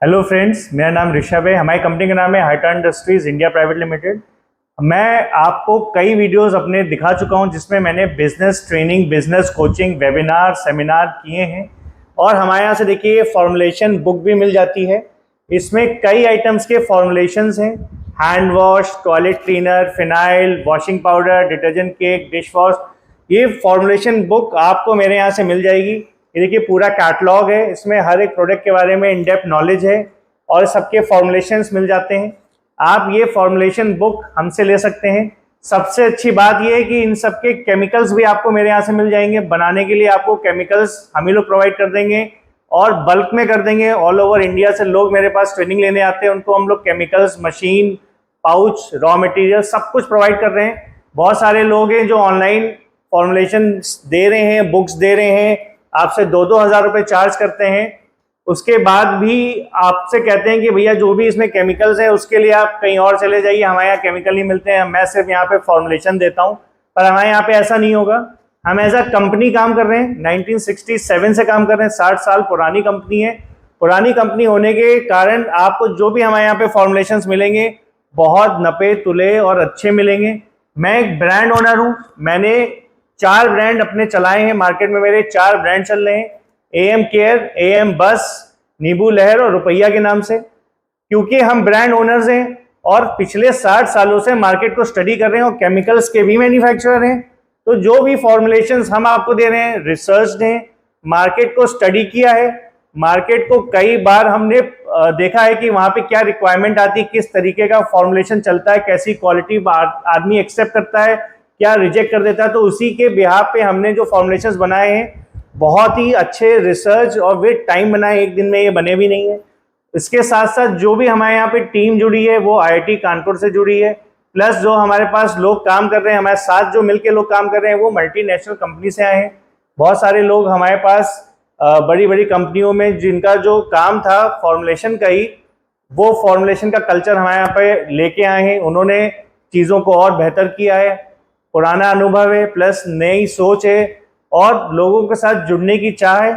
Hello friends, मेरा नाम ऋषभ है। हमारी कंपनी का नाम है हाइटा इंडस्ट्रीज इंडिया प्राइवेट लिमिटेड। मैं आपको कई वीडियोस अपने दिखा चुका हूं जिसमें मैंने business training, business coaching, webinar, seminar किए हैं। और हमारे यहाँ से देखिए फॉर्मुलेशन बुक भी मिल जाती है। इसमें कई आइटम्स के फॉर्मुलेशंस हैं। Hand wash, toilet cleaner, phenyl, washing powder, detergent cake, dish wash. ये फॉर्मुलेशन बुक आपको मेरे यहाँ से मिल जाएगी। ये देखिए पूरा कैटलॉग है, इसमें हर एक प्रोडक्ट के बारे में इन डेप्थ नॉलेज है और सबके फॉर्मुलेशंस मिल जाते हैं। आप ये फॉर्मुलेशन बुक हमसे ले सकते हैं। सबसे अच्छी बात ये है कि इन सबके केमिकल्स भी आपको मेरे यहाँ से मिल जाएंगे। बनाने के लिए आपको केमिकल्स हम ही लोग प्रोवाइड कर देंगे और बल्क में कर देंगे। ऑल ओवर इंडिया से लोग मेरे पास ट्रेनिंग लेने आते हैं, उनको हम लोग chemicals, machine, pouch, raw material सब कुछ प्रोवाइड कर रहे हैं। बहुत सारे लोग हैं जो ऑनलाइन फॉर्मुलेशन दे रहे हैं, बुक्स दे रहे हैं, आपसे 2-2 हज़ार रुपये चार्ज करते हैं। उसके बाद भी आपसे कहते हैं कि भैया जो भी इसमें केमिकल्स है उसके लिए आप कहीं और चले जाइए, हमारे यहाँ केमिकल नहीं मिलते हैं, मैं सिर्फ यहाँ पे फॉर्मुलेशन देता हूँ। पर हमारे यहाँ पे ऐसा नहीं होगा। हम एज अ कंपनी काम कर रहे हैं, 1967 से काम कर रहे हैं, 60 साल पुरानी कंपनी है। पुरानी कंपनी होने के कारण आपको जो भी हमारे यहाँ पे फॉर्मुलेशंस मिलेंगे बहुत नपे तुले और अच्छे मिलेंगे। मैं एक ब्रांड ओनर हूँ, मैंने 4 ब्रांड अपने चलाए हैं। मार्केट में मेरे 4 ब्रांड चल रहे हैं, AM केयर, AM बस, नींबू लहर और रुपैया के नाम से। क्योंकि हम ब्रांड ओनर्स हैं और पिछले 60 सालों से मार्केट को स्टडी कर रहे हैं और केमिकल्स के भी मैन्युफैक्चरर हैं। तो जो भी फॉर्मुलेशंस हम आपको दे रहे हैं रिसर्च हैं, मार्केट को स्टडी किया है। मार्केट को कई बार हमने देखा है कि वहां पे क्या रिक्वायरमेंट आती है, किस तरीके का फॉर्मुलेशन चलता है, कैसी क्वालिटी आदमी एक्सेप्ट करता है, क्या रिजेक्ट कर देता है। तो उसी के बिहाफ पे हमने जो फॉर्मुलेशंस बनाए हैं बहुत ही अच्छे रिसर्च और विद टाइम बनाए, एक दिन में ये बने भी नहीं है। इसके साथ साथ जो भी हमारे यहाँ पे टीम जुड़ी है वो IIT कानपुर से जुड़ी है, प्लस जो हमारे पास लोग काम कर रहे हैं, हमारे साथ जो मिलके लोग काम कर रहे हैं वो मल्टीनेशनल कंपनी से आए हैं। बहुत सारे लोग हमारे पास बड़ी बड़ी कंपनियों में जिनका जो काम था फॉर्मुलेशन का ही, वो फॉर्मुलेशन का कल्चर हमारे यहाँ पे लेके आए हैं। उन्होंने चीज़ों को और बेहतर किया है। पुराना अनुभव है प्लस नई सोच है और लोगों के साथ जुड़ने की चाह है।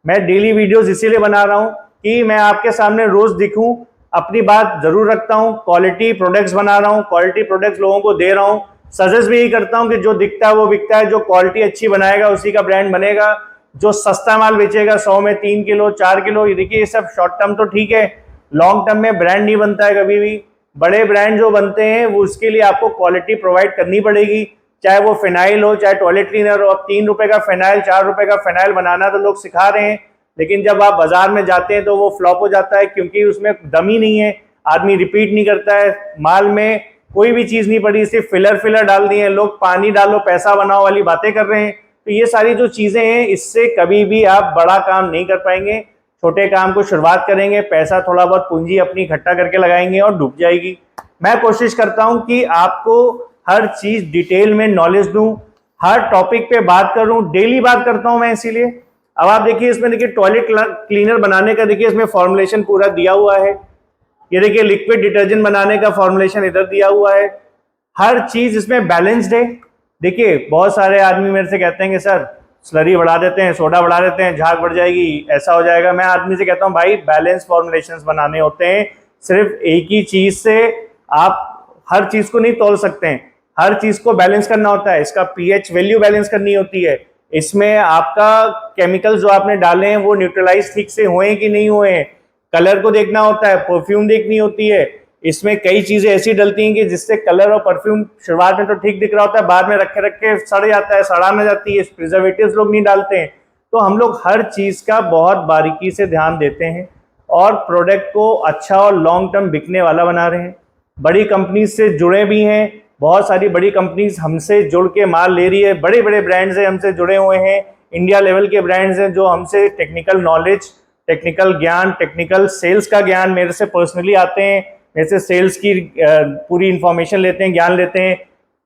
मैं डेली वीडियोस इसीलिए बना रहा हूँ कि मैं आपके सामने रोज दिखूं, अपनी बात जरूर रखता हूँ। क्वालिटी प्रोडक्ट्स बना रहा हूँ, क्वालिटी प्रोडक्ट्स लोगों को दे रहा हूँ। सजेस्ट भी यही करता हूँ कि जो दिखता है वो बिकता है, जो क्वालिटी अच्छी बनाएगा उसी का ब्रांड बनेगा। जो सस्ता माल बेचेगा 100 में 3 किलो 4 किलो, ये देखिए ये सब शॉर्ट टर्म तो ठीक है, लॉन्ग टर्म में ब्रांड नहीं बनता है कभी भी। बड़े ब्रांड जो बनते हैं वो उसके लिए आपको क्वालिटी प्रोवाइड करनी पड़ेगी, चाहे वो फिनाइल हो चाहे टॉयलेट क्लीनर हो। अब 3 रुपए का फिनाइल, 4 रुपए का फिनाइल बनाना तो लोग सिखा रहे हैं, लेकिन जब आप बाजार में जाते हैं तो वो फ्लॉप हो जाता है क्योंकि उसमें दम ही नहीं है, आदमी रिपीट नहीं करता है, माल में कोई भी चीज नहीं पड़ी, सिर्फ फिलर डाल दिए हैं लोग, पानी डालो पैसा बनाओ वाली बातें कर रहे हैं। तो ये सारी जो चीजें हैं इससे कभी भी आप बड़ा काम नहीं कर पाएंगे। छोटे काम को शुरुआत करेंगे, पैसा थोड़ा बहुत पूंजी अपनी इकट्ठा करके लगाएंगे और डूब जाएगी। मैं कोशिश करता हूं कि आपको हर चीज डिटेल में नॉलेज दूं, हर टॉपिक पे बात करूं, डेली बात करता हूं मैं इसीलिए। अब आप देखिए इसमें देखिए टॉयलेट क्लीनर बनाने का देखिए इसमें फॉर्मुलेशन पूरा दिया हुआ है। ये देखिए लिक्विड डिटर्जेंट बनाने का फॉर्मुलेशन इधर दिया हुआ है। हर चीज इसमें बैलेंस्ड है। देखिए बहुत सारे आदमी मेरे से कहते हैं कि सर स्लरी बढ़ा देते हैं, सोडा बढ़ा देते हैं, झाग बढ़ जाएगी, ऐसा हो जाएगा। मैं आदमी से कहता हूँ भाई बैलेंस फॉर्मुलेशंस बनाने होते हैं। सिर्फ एक ही चीज से आप हर चीज को नहीं तोल सकते हैं, हर चीज को बैलेंस करना होता है। इसका pH वैल्यू बैलेंस करनी होती है, इसमें आपका केमिकल जो आपने डाले हैं वो न्यूट्रलाइज ठीक से हुए कि नहीं हुए हैं, कलर को देखना होता है, परफ्यूम देखनी होती है। इसमें कई चीजें ऐसी डलती हैं कि जिससे कलर और परफ्यूम शुरुआत में तो ठीक दिख रहा होता है, बाद में रखे रखे सड़ जाता है, सड़ाने जाती है। प्रिजर्वेटिव्स लोग नहीं डालते हैं। तो हम लोग हर चीज का बहुत बारीकी से ध्यान देते हैं और प्रोडक्ट को अच्छा और लॉन्ग टर्म बिकने वाला बना रहे हैं। बड़ी कंपनी से जुड़े भी हैं, बहुत सारी बड़ी कंपनीज हमसे जुड़ के माल ले रही है। बड़े बड़े ब्रांड्स हैं हमसे जुड़े हुए हैं, इंडिया लेवल के ब्रांड्स हैं जो हमसे टेक्निकल नॉलेज, टेक्निकल ज्ञान, टेक्निकल सेल्स का ज्ञान मेरे से पर्सनली आते हैं, मेरे से सेल्स की पूरी इंफॉर्मेशन लेते हैं, ज्ञान लेते हैं।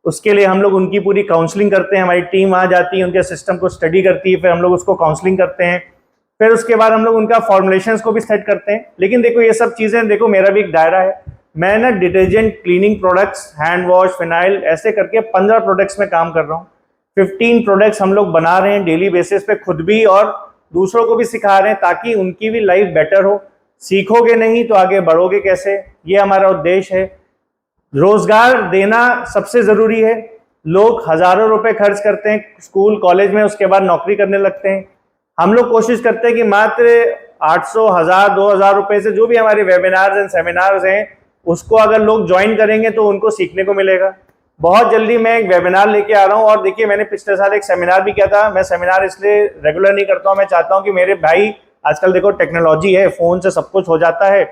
उसके लिए हम लोग उनकी पूरी काउंसलिंग करते हैं, हमारी टीम आ जाती है, उनके सिस्टम को स्टडी करती है, फिर हम लोग उसको काउंसलिंग करते हैं। फिर उसके बाद हम लोग उनका फॉर्मुलेशंस को भी सेट करते हैं। लेकिन देखो ये सब चीज़ें, देखो मेरा भी एक दायरा है। मैं ना detergent, cleaning products, hand wash, phenyl ऐसे करके 15 प्रोडक्ट्स में काम कर रहा हूँ। 15 प्रोडक्ट्स हम लोग बना रहे हैं डेली बेसिस पे, खुद भी और दूसरों को भी सिखा रहे हैं ताकि उनकी भी लाइफ बेटर हो। सीखोगे नहीं तो आगे बढ़ोगे कैसे, ये हमारा उद्देश्य है। रोजगार देना सबसे ज़रूरी है। लोग हज़ारों रुपए खर्च करते हैं स्कूल कॉलेज में, उसके बाद नौकरी करने लगते हैं। हम लोग कोशिश करते हैं कि मात्र 800, 1000, 2000 रुपए से जो भी हमारे वेबिनार्स एंड सेमिनार्स हैं उसको अगर लोग ज्वाइन करेंगे तो उनको सीखने को मिलेगा। बहुत जल्दी मैं एक वेबिनार लेके आ रहा हूँ। और देखिए, मैंने पिछले साल एक सेमिनार भी किया था। मैं सेमिनार इसलिए रेगुलर नहीं करता हूँ, मैं चाहता हूँ कि मेरे भाई, आजकल देखो टेक्नोलॉजी है, फ़ोन से सब कुछ हो जाता है,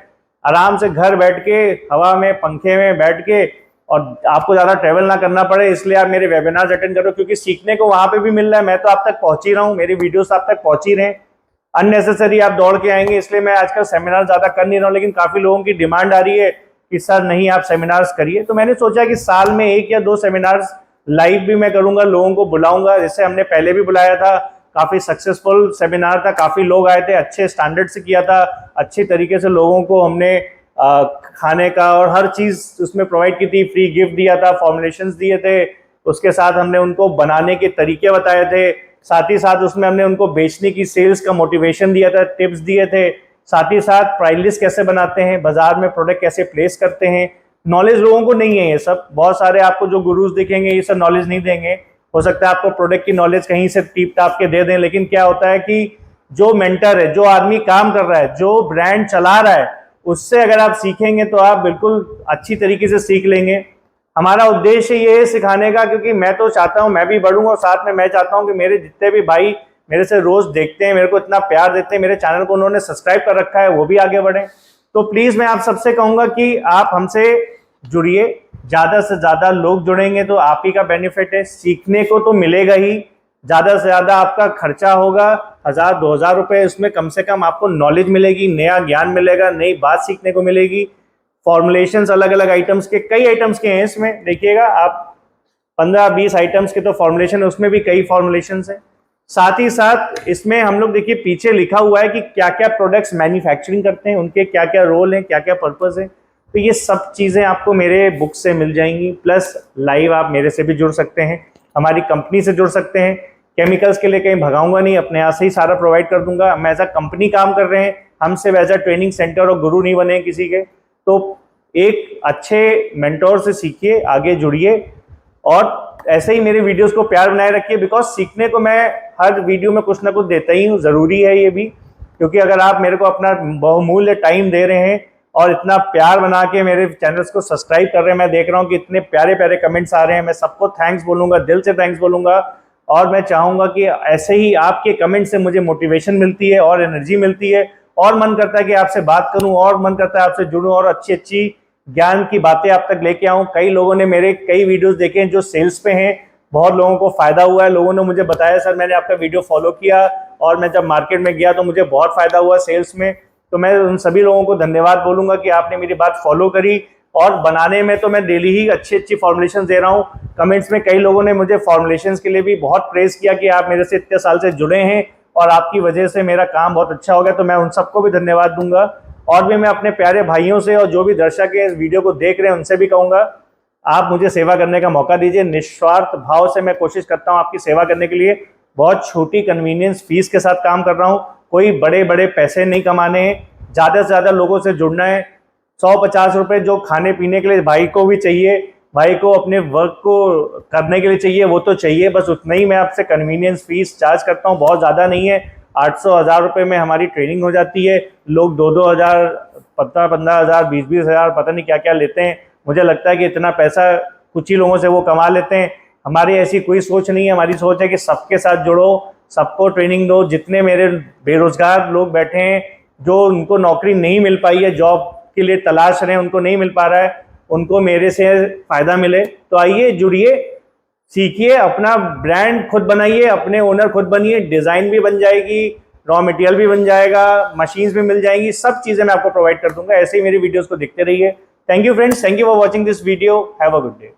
आराम से घर बैठ के हवा में पंखे में बैठ के, और आपको ज़्यादा ट्रैवल ना करना पड़े, इसलिए आप मेरे वेबिनार्स अटेंड करो, क्योंकि सीखने को वहाँ पे भी मिल रहा है। मैं तो आप तक पहुँच ही रहा हूँ, मेरी वीडियोस आप तक पहुँच ही रहे हैं। अननेसेसरी आप दौड़ के आएंगे, इसलिए मैं आजकल सेमिनार ज़्यादा कर नहीं रहा हूँ। लेकिन काफ़ी लोगों की डिमांड आ रही है कि सर नहीं, आप सेमिनार्स करिए। तो मैंने सोचा कि साल में 1 या 2 सेमिनार्स लाइव भी मैं करूँगा, लोगों को बुलाऊंगा। जैसे हमने पहले भी बुलाया था, काफ़ी सक्सेसफुल सेमिनार था, काफ़ी लोग आए थे, अच्छे स्टैंडर्ड से किया था, अच्छी तरीके से लोगों को हमने खाने का और हर चीज़ उसमें प्रोवाइड की थी, फ्री गिफ्ट दिया था, फॉर्मुलेशंस दिए थे, उसके साथ हमने उनको बनाने के तरीके बताए थे, साथ ही साथ उसमें हमने उनको बेचने की सेल्स का मोटिवेशन दिया था, टिप्स दिए थे, साथ ही साथ प्राइस लिस्ट कैसे बनाते हैं, बाजार में प्रोडक्ट कैसे प्लेस करते हैं। नॉलेज लोगों को नहीं है ये सब, बहुत सारे आपको जो गुरुज दिखेंगे ये सब नॉलेज नहीं देंगे। हो सकता है आपको प्रोडक्ट की नॉलेज कहीं से टिप टाप के दे दें, लेकिन क्या होता है कि जो मेंटर है, जो आदमी काम कर रहा है, जो ब्रांड चला रहा है, उससे अगर आप सीखेंगे तो आप बिल्कुल अच्छी तरीके से सीख लेंगे। हमारा उद्देश्य ये है सिखाने का, क्योंकि मैं तो चाहता हूँ मैं भी बढ़ूंगा, और साथ में मैं चाहता हूँ कि मेरे जितने भी भाई मेरे से रोज देखते हैं, मेरे को इतना प्यार देते हैं, मेरे चैनल को उन्होंने सब्सक्राइब कर रखा है, वो भी आगे बढ़े। तो प्लीज मैं आप सबसे कहूंगा कि आप हमसे जुड़िए, ज्यादा से ज्यादा लोग जुड़ेंगे तो आप ही का बेनिफिट है। सीखने को तो मिलेगा ही, ज्यादा से ज्यादा आपका खर्चा होगा 1000-2000 रुपए, उसमें कम से कम आपको नॉलेज मिलेगी, नया ज्ञान मिलेगा, नई बात सीखने को मिलेगी। फॉर्मुलेशंस अलग अलग आइटम्स के, कई आइटम्स के हैं इसमें, देखिएगा आप 15-20 आइटम्स के तो फॉर्मुलेशन है, उसमें भी कई फॉर्मुलेशंस हैं। साथ ही साथ इसमें हम लोग देखिए पीछे लिखा हुआ है कि क्या क्या प्रोडक्ट्स मैन्युफैक्चरिंग करते हैं, उनके क्या क्या रोल हैं, क्या क्या पर्पस है। तो ये सब चीज़ें आपको मेरे बुक से मिल जाएंगी। प्लस लाइव आप मेरे से भी जुड़ सकते हैं, हमारी कंपनी से जुड़ सकते हैं। केमिकल्स के लिए कहीं भगाऊंगा नहीं, अपने यहाँ से ही सारा प्रोवाइड कर दूंगा। हम एज अ कंपनी काम कर रहे हैं, हम सिर्फ एज अ ट्रेनिंग सेंटर और गुरु नहीं बने किसी के। तो एक अच्छे मेंटोर से सीखिए, आगे जुड़िए, और ऐसे ही मेरे वीडियोस को प्यार बनाए रखिए, बिकॉज सीखने को मैं हर वीडियो में कुछ ना कुछ देता ही हूँ, ज़रूरी है ये भी। क्योंकि अगर आप मेरे को अपना बहुमूल्य टाइम दे रहे हैं और इतना प्यार बना के मेरे चैनल्स को सब्सक्राइब कर रहे हैं, मैं देख रहा हूँ कि इतने प्यारे प्यारे कमेंट्स आ रहे हैं, मैं सबको थैंक्स बोलूँगा, दिल से थैंक्स बोलूँगा। और मैं चाहूँगा कि ऐसे ही आपके कमेंट से मुझे मोटिवेशन मिलती है और एनर्जी मिलती है, और मन करता है कि आपसे बात करूँ, और मन करता है आपसे जुड़ूँ, और अच्छी अच्छी ज्ञान की बातें आप तक लेके आऊँ। कई लोगों ने मेरे कई वीडियोस देखे हैं जो सेल्स पे हैं, बहुत लोगों को फायदा हुआ है। लोगों ने मुझे बताया सर मैंने आपका वीडियो फॉलो किया और मैं जब मार्केट में गया तो मुझे बहुत फायदा हुआ सेल्स में। तो मैं उन सभी लोगों को धन्यवाद बोलूंगा कि आपने मेरी बात फॉलो करी। और बनाने में तो मैं डेली ही अच्छी अच्छी फॉर्मुलेशन दे रहा हूँ। कमेंट्स में कई लोगों ने मुझे फॉर्मुलेशन के लिए भी बहुत प्रेज किया कि आप मेरे से इतने साल से जुड़े हैं और आपकी वजह से मेरा काम बहुत अच्छा हो गया। तो मैं उन सबको भी धन्यवाद दूंगा। और भी मैं अपने प्यारे भाइयों से और जो भी दर्शक है इस वीडियो को देख रहे हैं उनसे भी कहूँगा, आप मुझे सेवा करने का मौका दीजिए। निस्वार्थ भाव से मैं कोशिश करता हूँ आपकी सेवा करने के लिए। बहुत छोटी कन्वीनियंस फीस के साथ काम कर रहा हूँ, कोई बड़े बड़े पैसे नहीं कमाने हैं, ज़्यादा से ज़्यादा लोगों से जुड़ना है। 100-50 रुपये जो खाने पीने के लिए भाई को भी चाहिए, भाई को अपने वर्क को करने के लिए चाहिए, वो तो चाहिए, बस उतना ही मैं आपसे कन्वीनियंस फीस चार्ज करता हूँ। बहुत ज़्यादा नहीं है, 800-1000 रुपये में हमारी ट्रेनिंग हो जाती है। लोग 2-2 हज़ार, 15-15 हज़ार, 20-20 हज़ार पता नहीं क्या क्या लेते हैं। मुझे लगता है कि इतना पैसा कुछ ही लोगों से वो कमा लेते हैं। हमारी ऐसी कोई सोच नहीं है, हमारी सोच है कि सबके साथ जुड़ो, सबको ट्रेनिंग दो। जितने मेरे बेरोजगार लोग बैठे हैं, जो उनको नौकरी नहीं मिल पाई है, जॉब के लिए तलाश रहे हैं, उनको नहीं मिल पा रहा है, उनको मेरे से फ़ायदा मिले। तो आइए जुड़िए, सीखिए, अपना ब्रांड खुद बनाइए, अपने ओनर खुद बनिए। डिज़ाइन भी बन जाएगी, रॉ मटेरियल भी बन जाएगा, मशीन्स भी मिल जाएंगी, सब चीज़ें मैं आपको प्रोवाइड कर दूंगा। ऐसे ही मेरी वीडियोस को देखते रहिए। Thank you friends, thank you for watching this video. Have a good day.